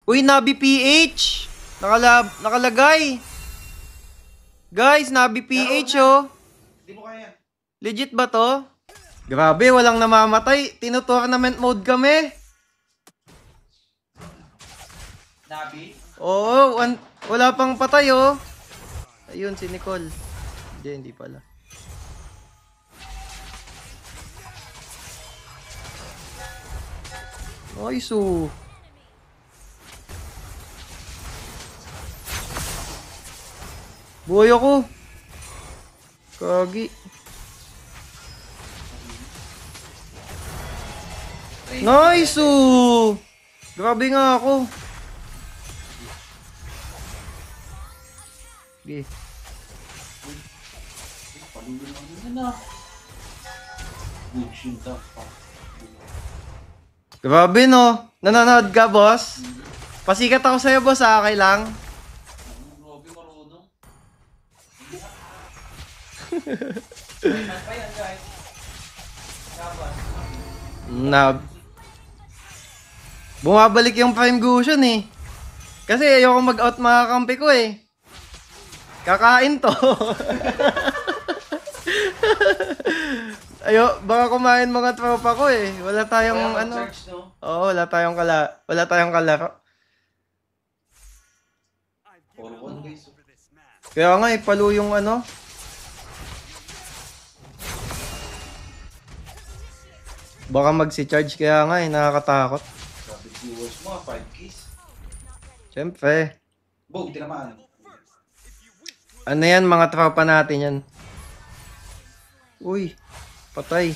Uy, Nabi PH! Nakalagay! Guys, Nabi PH oh! Hindi mo kaya. Legit ba to? Grabe, walang namamatay. Tino-tournament mode kami. Nabi? Oo, wala pang patay oh. Ayun, si Nicole. Hindi pala. Nice oh. Buhay ako. Kagi. Nice oh. Grabe nga ako. Okay. Palulong lang yun na. Good shit daw. Grabe no. Nanonood ka, boss? Pasikat ako sa'yo, boss, ah. Okay lang? Grabe marunong. Pa yan, guys. Kabas. Bumabalik yung Prime Gusion eh. Kasi ayoko mag-out mga kampi ko eh. Kakain to. Baka kumain mga tropa ko eh. Wala tayong Wala ano. charge, no? Oo, wala tayong kalaro. For one guys. Kaya nga eh, palo yung ano. Baka magsi-charge kaya nga eh, nakakatakot. Grabe viewers mo, 5Ks. Siyempre. Bog, tinamaan. Ano yan, mga tropa natin yan. Uy, patay.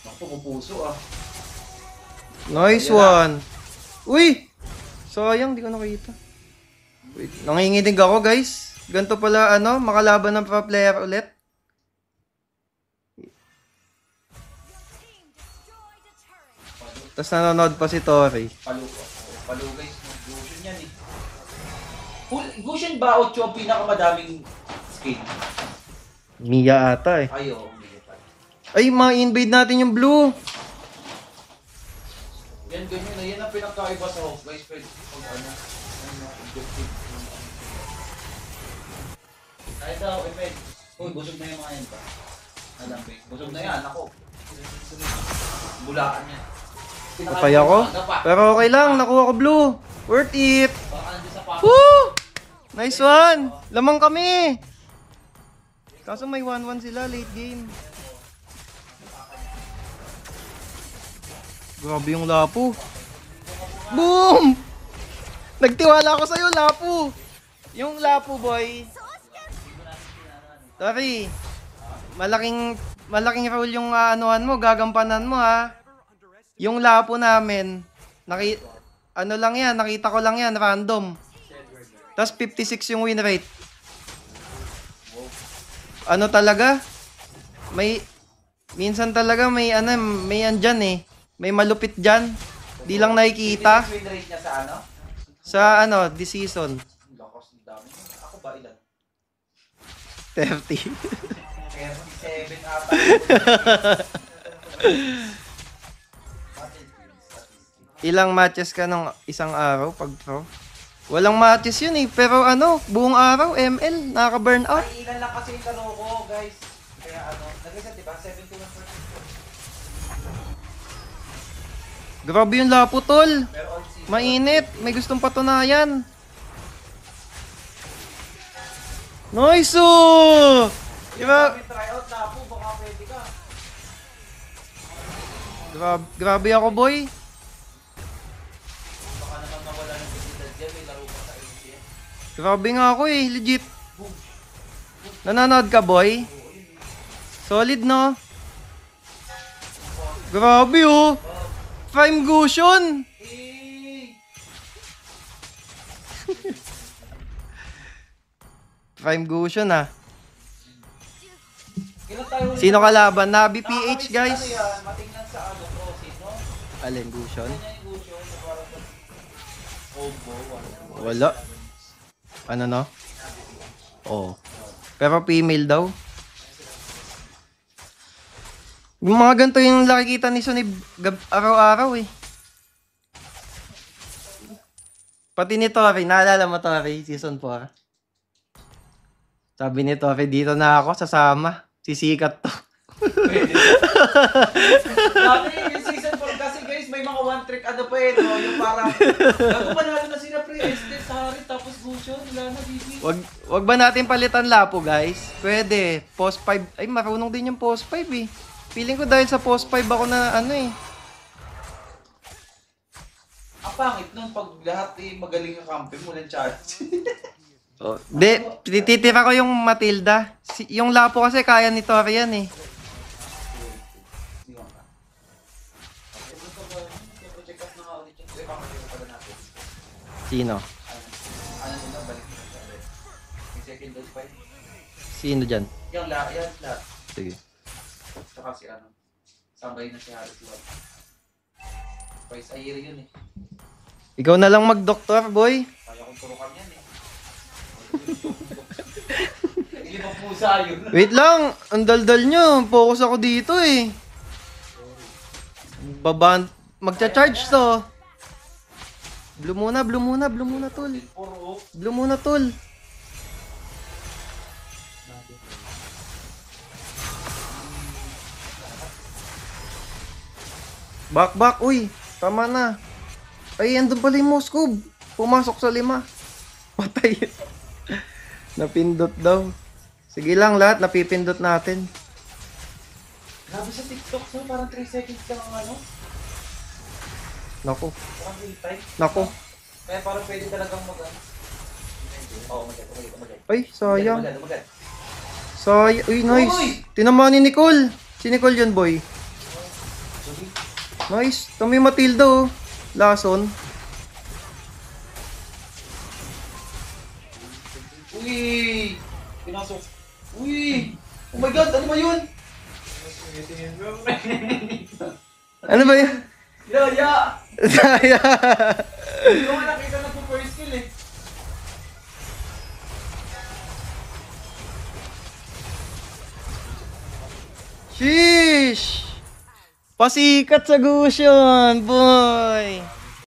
Naku, puso ah. Nice one. Uy! Sayang, di ko nakita. Wait, nanginginig ako guys. Ganito pala ano, makalaban ng pro player ulit. Tapos nanonood pa si Tori. Palo guys, Gushin yan eh. Gushin ba o Cho pinakamadaming skin? Mia ata eh. Ayo, hindi pa. Ay, ma-invade natin yung blue. Yan, ganyan na. Yan ang pinakaiba sa Hawk guys. Pwede pag ano, objective. Kahit daw, effect. Uy, busog na yung mga yan pa. Alam ba? Busog na yan, ako. Bulaan yan. Patay ako. Pero okay lang, nakuha ko blue. Worth it. Baka nandiyan sa papa. Woo! Nice one. Lamang kami. Kaso may 1-1 sila late game. Grabe yung Lapu. Boom! Nagtiwala ako sa'yo, Lapu. Yung Lapu, boy. Sorry. Malaking role yung anuhan mo, gagampanan mo ha. Yung Lapu namin, ano lang yan, nakita ko lang yan, random. Tapos 56 yung win rate. Ano talaga? Minsan talaga may andyan eh. May malupit dyan. Di lang nakikita. Win rate niya sa ano? Sa this season. Lakas ng dami. Ako ba ilan? 30. 37 ata. Ilang matches ka ng isang araw pag pro? Walang matches yun eh. Pero buong araw, ML, nakaka-burnout. Ay, ilan lang kasi yung laro ko, guys. Kaya nag-reset diba? 71%. Grabe yung Lapu, tol. Pero on season. Mainit. May gustong patunayan. Nice oh! Diba? Try out na po, baka pwede ka. Grabe ako, boy. Baka naman mawala ng digital dyan, may laro pa sa LCS. Grabe nga ako eh, legit. Nanonood ka, boy? Solid, no? Grabe oh. Prime Gusion. Prime Gusion ah. Sino kalaban? Nabi PH, guys. Ano yan, matingnan sa Crossing, no? Alin, Gusion? Ganyan yung Gushin, na parang combo, Wala. Ano no? Oh. Pero female daw. Yung mga ganito yung nakikita ni Sonib araw-araw eh. Pati ni Tori, naalala mo Tori, season 4? Sabi ni Tori, dito na ako, sasama. Sisikat to. Pwede. Dati yung season 4 kasi guys, may mga one trick ano pa eh, no? Yung parang, bago manalo na sila pre, Estes, Harry, tapos Gusion, wala na, BB. Wag ba natin palitan lapo, guys? Pwede. Post 5. Ay, marunong din yung post 5 eh. Feeling ko dahil sa post 5 ako na ano eh. Ang pangit nun, pag lahat eh, magaling ka kampi mo ng charge. Oh, de, titira ko yung Matilda. Yung lapo kasi kaya ni Tori yan eh. Sino? Ano nila, balik mo sa may second dose pa yun. Sino dyan? Yung lahat. Sige. Saka si ano, sabay na si Harry Tuwag. Twice a year yun eh. Ikaw na lang mag-doktor, boy. Kaya kong turukan yan eh. Hindi ba pusa yun? Wait lang, ang daldal nyo. Focus ako dito eh. Magcha-charge to. Blue muna, tol. Puro. Blue muna, tol. Back, uy. Tama na. Ay, andun pala yung Moskov. Pumasok sa 5. Patay. Napindot daw. Sige lang, lahat napipindot natin. Grabe sa TikTok, so parang 3 seconds lang ang ano. Nako, Parang real time. nako. Kaya parang pwede talagang mag-ano. Oo, magad. Ay, sayang. Magad. Sayang. Uy, nice. Uy! Tinamaan ni Nicole. Si Nicole yun, boy. Sorry. Nice. Tama yung Matilda, oh. Lason. Uy! Pinasok. Uy! Oh my God, ano ba yun? Ano ba yun? Yaya! Sayang. Hindi ko nga nakita na po first kill eh. Sheesh! Pasikat sa Gusion, boy!